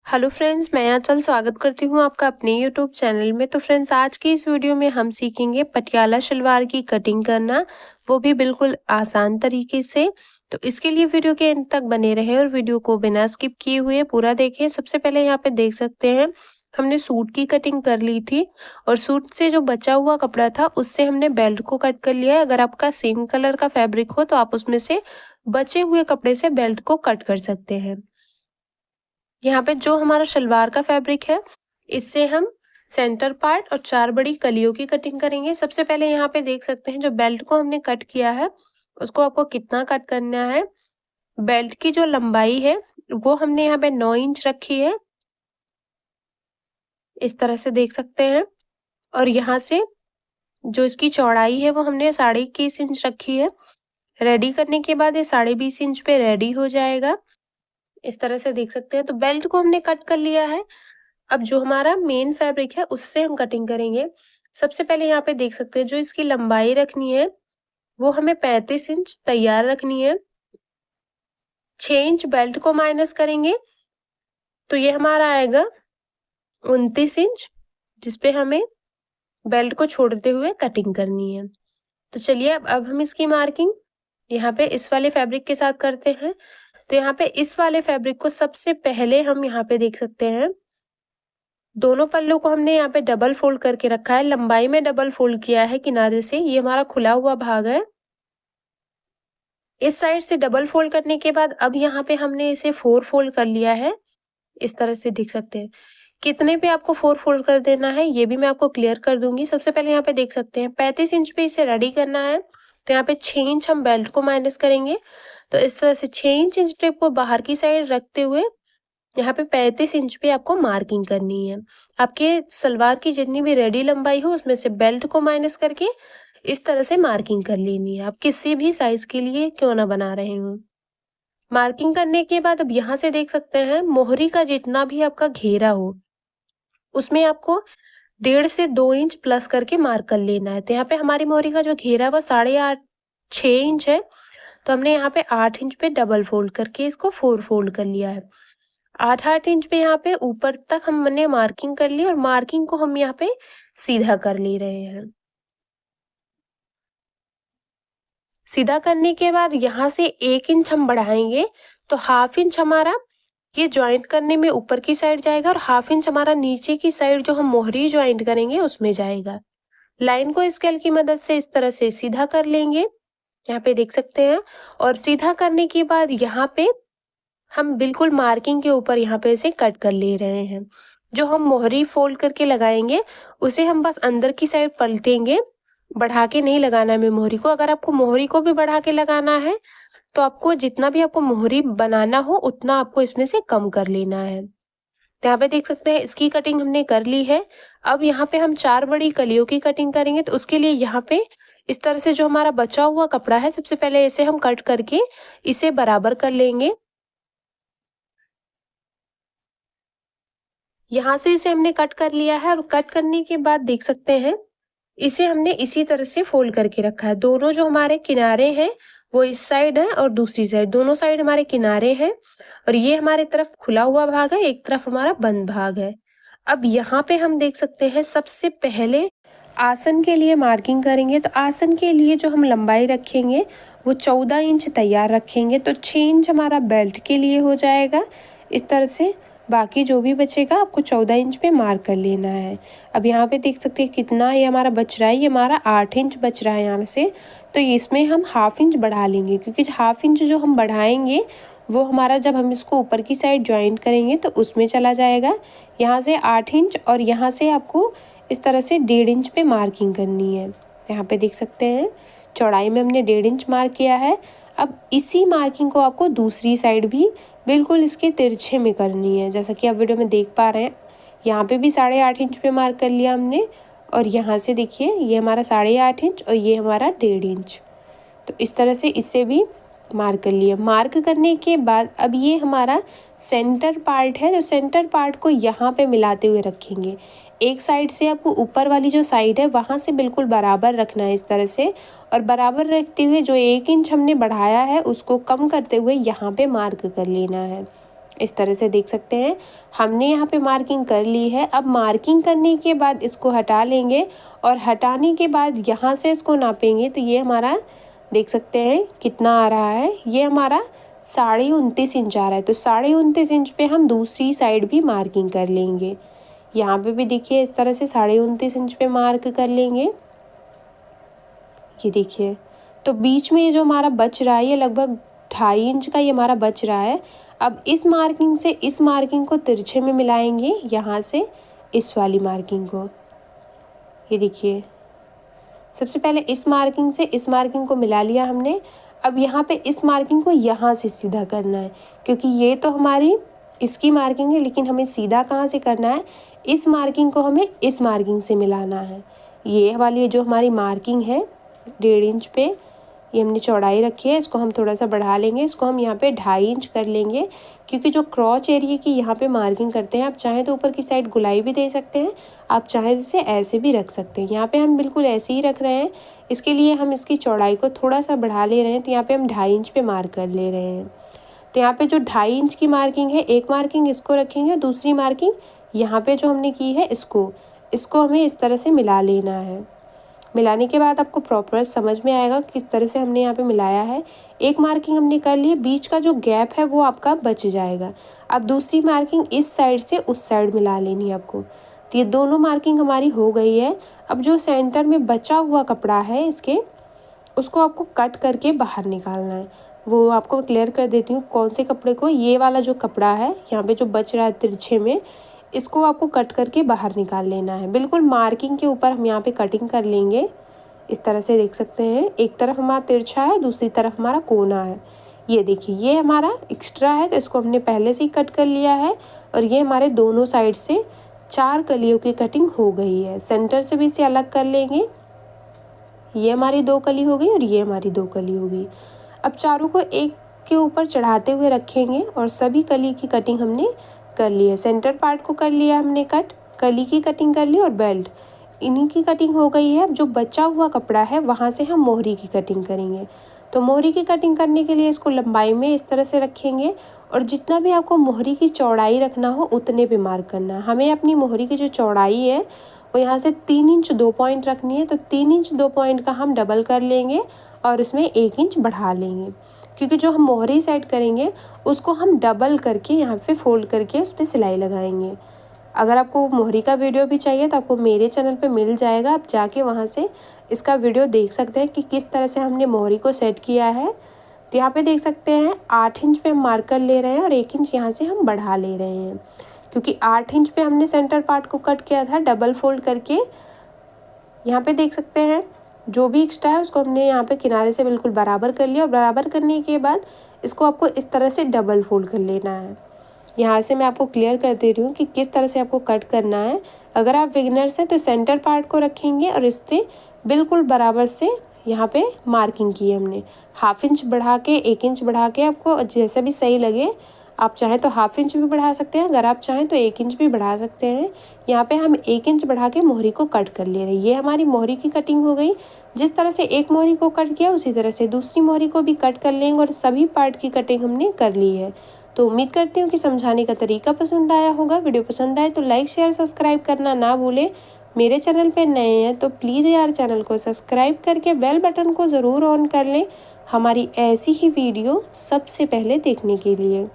Hello friends, मैं आंचल स्वागत करती हूँ आपका अपने यूट्यूब चैनल में। तो फ्रेंड्स, आज की इस वीडियो में हम सीखेंगे पटियाला शलवार की कटिंग करना, वो भी बिल्कुल आसान तरीके से। तो इसके लिए वीडियो के अंत तक बने रहें और वीडियो को बिना स्किप किए हुए पूरा देखें। सबसे पहले यहाँ पे देख सकते हैं, हमने सूट की कटिंग कर ली थी और सूट से जो बचा हुआ कपड़ा था उससे हमने बेल्ट को कट कर लिया है। अगर आपका सेम कलर का फैब्रिक हो तो आप उसमें से बचे हुए कपड़े से बेल्ट को कट कर सकते हैं। यहाँ पे जो हमारा शलवार का फैब्रिक है, इससे हम सेंटर पार्ट और 4 बड़ी कलियों की कटिंग करेंगे। सबसे पहले यहाँ पे देख सकते हैं, जो बेल्ट को हमने कट किया है उसको आपको कितना कट करना है। बेल्ट की जो लंबाई है वो हमने यहाँ पे 9 इंच रखी है, इस तरह से देख सकते हैं। और यहाँ से जो इसकी चौड़ाई है वो हमने 21.5 इंच रखी है। रेडी करने के बाद ये 20.5 इंच पे रेडी हो जाएगा, इस तरह से देख सकते हैं। तो बेल्ट को हमने कट कर लिया है। अब जो हमारा मेन फैब्रिक है उससे हम कटिंग करेंगे। सबसे पहले यहाँ पे देख सकते हैं, जो इसकी लंबाई रखनी है वो हमें 35 इंच तैयार रखनी है। 6 इंच बेल्ट को माइनस करेंगे तो ये हमारा आएगा 29 इंच, जिसपे हमें बेल्ट को छोड़ते हुए कटिंग करनी है। तो चलिए अब हम इसकी मार्किंग यहाँ पे इस वाले फैब्रिक के साथ करते हैं। तो यहाँ पे इस वाले फैब्रिक को सबसे पहले हम यहाँ पे देख सकते हैं, दोनों पल्लू को हमने यहाँ पे डबल फोल्ड करके रखा है। लंबाई में डबल फोल्ड किया है किनारे से, ये हमारा खुला हुआ भाग है। इस साइड से डबल फोल्ड करने के बाद अब यहाँ पे हमने इसे 4 फोल्ड कर लिया है, इस तरह से देख सकते हैं। कितने पे आपको 4 फोल्ड कर देना है ये भी मैं आपको क्लियर कर दूंगी। सबसे पहले यहाँ पे देख सकते हैं 35 इंच पे इसे रेडी करना है, तो यहाँ पे 6 इंच हम बेल्ट को माइनस करेंगे। तो इस तरह से 6 इंच टेप को बाहर की साइड रखते हुए यहाँ पे 35 इंच पे आपको मार्किंग करनी है। आपके सलवार की जितनी भी रेडी लंबाई हो उसमें से बेल्ट को माइनस करके इस तरह से मार्किंग कर लेनी है। आप किसी भी साइज के लिए क्यों ना बना रहे हो। मार्किंग करने के बाद अब यहाँ से देख सकते हैं, मोहरी का जितना भी आपका घेरा हो उसमें आपको 1.5 से 2 इंच प्लस करके मार्क कर लेना है। तो यहाँ पे हमारी मोहरी का जो घेरा है वो 6.5 इंच है, तो हमने यहाँ पे 8 इंच पे डबल फोल्ड करके इसको 4 फोल्ड कर लिया है। 8 इंच पे यहाँ पे ऊपर तक हमने मार्किंग कर ली और मार्किंग को हम यहाँ पे सीधा कर ले रहे हैं। सीधा करने के बाद यहाँ से 1 इंच हम बढ़ाएंगे, तो हाफ इंच हमारा ये ज्वाइंट करने में ऊपर की साइड जाएगा और हाफ इंच हमारा नीचे की साइड जो हम मोहरी ज्वाइंट करेंगे उसमें जाएगा। लाइन को स्केल की मदद से इस तरह से सीधा कर लेंगे, यहाँ पे देख सकते हैं। और सीधा करने के बाद यहाँ पे हम बिल्कुल मार्किंग के ऊपर यहाँ पे इसे कट कर ले रहे हैं। जो हम मोहरी फोल्ड करके लगाएंगे उसे हम बस अंदर की साइड पलटेंगे, बढ़ा के नहीं लगाना है मोहरी को। अगर आपको मोहरी को भी बढ़ा के लगाना है तो आपको जितना भी आपको मोहरी बनाना हो उतना आपको इसमें से कम कर लेना है। तो यहाँ पे देख सकते हैं इसकी कटिंग हमने कर ली है। अब यहाँ पे हम 4 बड़ी कलियों की कटिंग करेंगे, तो उसके लिए यहाँ पे इस तरह से जो हमारा बचा हुआ कपड़ा है सबसे पहले इसे हम कट करके इसे बराबर कर लेंगे। यहाँ से इसे हमने कट कर लिया है और कट करने के बाद देख सकते हैं इसे हमने इसी तरह से फोल्ड करके रखा है। दोनों जो हमारे किनारे हैं वो इस साइड है और दूसरी साइड, दोनों साइड हमारे किनारे हैं। और ये हमारे तरफ खुला हुआ भाग है, एक तरफ हमारा बंद भाग है। अब यहाँ पे हम देख सकते हैं सबसे पहले आसन के लिए मार्किंग करेंगे। तो आसन के लिए जो हम लंबाई रखेंगे वो 14 इंच तैयार रखेंगे, तो 6 इंच हमारा बेल्ट के लिए हो जाएगा इस तरह से। बाकी जो भी बचेगा आपको 14 इंच पे मार्क कर लेना है। अब यहाँ पे देख सकते हैं कितना ये हमारा बच रहा है, ये हमारा 8 इंच बच रहा है यहाँ से। तो इसमें हम हाफ इंच बढ़ा लेंगे, क्योंकि हाफ इंच जो हम बढ़ाएंगे वो हमारा जब हम इसको ऊपर की साइड ज्वाइंट करेंगे तो उसमें चला जाएगा। यहाँ से 8 इंच और यहाँ से आपको इस तरह से 1.5 इंच पे मार्किंग करनी है। यहाँ पे देख सकते हैं चौड़ाई में हमने 1.5 इंच मार्क किया है। अब इसी मार्किंग को आपको दूसरी साइड भी बिल्कुल इसके तिरछे में करनी है, जैसा कि आप वीडियो में देख पा रहे हैं। यहाँ पे भी 8.5 इंच पे मार्क कर लिया हमने, और यहाँ से देखिए ये हमारा 8.5 इंच और ये हमारा 1.5 इंच। तो इस तरह से इससे भी मार्क कर लिया। मार्क करने के बाद अब ये हमारा सेंटर पार्ट है, तो सेंटर पार्ट को यहाँ पे मिलाते हुए रखेंगे। एक साइड से आपको ऊपर वाली जो साइड है वहाँ से बिल्कुल बराबर रखना है इस तरह से, और बराबर रखते हुए जो 1 इंच हमने बढ़ाया है उसको कम करते हुए यहाँ पे मार्क कर लेना है। इस तरह से देख सकते हैं हमने यहाँ पे मार्किंग कर ली है। अब मार्किंग करने के बाद इसको हटा लेंगे और हटाने के बाद यहाँ से इसको नापेंगे तो ये हमारा देख सकते हैं कितना आ रहा है, ये हमारा 29.5 इंच आ रहा है। तो 29.5 इंच पे हम दूसरी साइड भी मार्किंग कर लेंगे। यहाँ पे भी देखिए इस तरह से 29.5 इंच पे मार्क कर लेंगे। ये देखिए तो बीच में ये जो हमारा बच रहा है ये लगभग 2.5 इंच का ये हमारा बच रहा है। अब इस मार्किंग से इस मार्किंग को तिरछे में मिलाएंगे, यहाँ से इस वाली मार्किंग को। ये देखिए सबसे पहले इस मार्किंग से इस मार्किंग को मिला लिया हमने। अब यहाँ पे इस मार्किंग को यहाँ से सीधा करना है, क्योंकि ये तो हमारी इसकी मार्किंग है, लेकिन हमें सीधा कहाँ से करना है, इस मार्किंग को हमें इस मार्किंग से मिलाना है। ये वाली जो हमारी मार्किंग है 1.5 इंच पे ये हमने चौड़ाई रखी है, इसको हम थोड़ा सा बढ़ा लेंगे, इसको हम यहाँ पे 2.5 इंच कर लेंगे, क्योंकि जो क्रॉच एरिया की यहाँ पे मार्किंग करते हैं, आप चाहें तो ऊपर की साइड गुलाई भी दे सकते हैं, आप चाहें तो इसे ऐसे भी रख सकते हैं। यहाँ पे हम बिल्कुल ऐसे ही रख रहे हैं, इसके लिए हम इसकी चौड़ाई को थोड़ा सा बढ़ा ले रहे हैं। तो यहाँ पे हम 2.5 इंच पे मार्क कर ले रहे हैं। तो यहाँ पे जो 2.5 इंच की मार्किंग है, एक मार्किंग इसको रखेंगे, दूसरी मार्किंग यहाँ पे जो हमने की है इसको हमें इस तरह से मिला लेना है। मिलाने के बाद आपको प्रॉपर समझ में आएगा किस तरह से हमने यहाँ पे मिलाया है। एक मार्किंग हमने कर ली है, बीच का जो गैप है वो आपका बच जाएगा। अब दूसरी मार्किंग इस साइड से उस साइड मिला लेनी है आपको। तो ये दोनों मार्किंग हमारी हो गई है। अब जो सेंटर में बचा हुआ कपड़ा है इसके, उसको आपको कट करके बाहर निकालना है। वो आपको क्लियर कर देती हूँ कौन से कपड़े को। ये वाला जो कपड़ा है यहाँ पे जो बच रहा है तिरछे में, इसको आपको कट करके बाहर निकाल लेना है। बिल्कुल मार्किंग के ऊपर हम यहाँ पे कटिंग कर लेंगे। इस तरह से देख सकते हैं, एक तरफ हमारा तिरछा है, दूसरी तरफ हमारा कोना है। ये देखिए ये हमारा एक्स्ट्रा है, तो इसको हमने पहले से ही कट कर लिया है। और ये हमारे दोनों साइड से 4 कलियों की कटिंग हो गई है। सेंटर से भी इसे अलग कर लेंगे। ये हमारी 2 कली हो गई और ये हमारी 2 कली हो गई। अब चारों को एक के ऊपर चढ़ाते हुए रखेंगे और सभी कली की कटिंग हमने कर ली है। सेंटर पार्ट को कर लिया हमने कट, कली की कटिंग कर ली और बेल्ट इन्हीं की कटिंग हो गई है। अब जो बचा हुआ कपड़ा है वहाँ से हम मोहरी की कटिंग करेंगे। तो मोहरी की कटिंग करने के लिए इसको लंबाई में इस तरह से रखेंगे और जितना भी आपको मोहरी की चौड़ाई रखना हो उतने पे मार्क करना है। हमें अपनी मोहरी की जो चौड़ाई है वो यहाँ से 3 इंच 2 पॉइंट रखनी है। तो 3 इंच 2 पॉइंट का हम डबल कर लेंगे और इसमें 1 इंच बढ़ा लेंगे, क्योंकि जो हम मोहरी साइड करेंगे उसको हम डबल करके यहाँ पे फोल्ड करके उस पर सिलाई लगाएंगे। अगर आपको मोहरी का वीडियो भी चाहिए तो आपको मेरे चैनल पे मिल जाएगा, आप जाके वहाँ से इसका वीडियो देख सकते हैं कि किस तरह से हमने मोहरी को सेट किया है। तो यहाँ पे देख सकते हैं 8 इंच पे हम मार्कर ले रहे हैं और 1 इंच यहाँ से हम बढ़ा ले रहे हैं, क्योंकि 8 इंच पे हमने सेंटर पार्ट को कट किया था डबल फोल्ड करके। यहाँ पे देख सकते हैं जो भी एक्स्ट्रा है उसको हमने यहाँ पे किनारे से बिल्कुल बराबर कर लिया और बराबर करने के बाद इसको आपको इस तरह से डबल फोल्ड कर लेना है। यहाँ से मैं आपको क्लियर कर दे रही हूँ कि किस तरह से आपको कट करना है। अगर आप बिगिनर्स हैं तो सेंटर पार्ट को रखेंगे और इससे बिल्कुल बराबर से यहाँ पे मार्किंग की है हमने। 1/2 इंच बढ़ा के 1 इंच बढ़ा के आपको जैसा भी सही लगे, आप चाहें तो 1/2 इंच भी बढ़ा सकते हैं, अगर आप चाहें तो 1 इंच भी बढ़ा सकते हैं। यहाँ पे हम 1 इंच बढ़ा के मोहरी को कट कर ले रहे हैं। ये हमारी मोहरी की कटिंग हो गई। जिस तरह से एक मोहरी को कट किया उसी तरह से दूसरी मोहरी को भी कट कर लेंगे और सभी पार्ट की कटिंग हमने कर ली है। तो उम्मीद करती हूँ कि समझाने का तरीका पसंद आया होगा। वीडियो पसंद आए तो लाइक शेयर सब्सक्राइब करना ना भूलें। मेरे चैनल पे नए हैं तो प्लीज़ यार चैनल को सब्सक्राइब करके बेल बटन को ज़रूर ऑन कर लें, हमारी ऐसी ही वीडियो सबसे पहले देखने के लिए।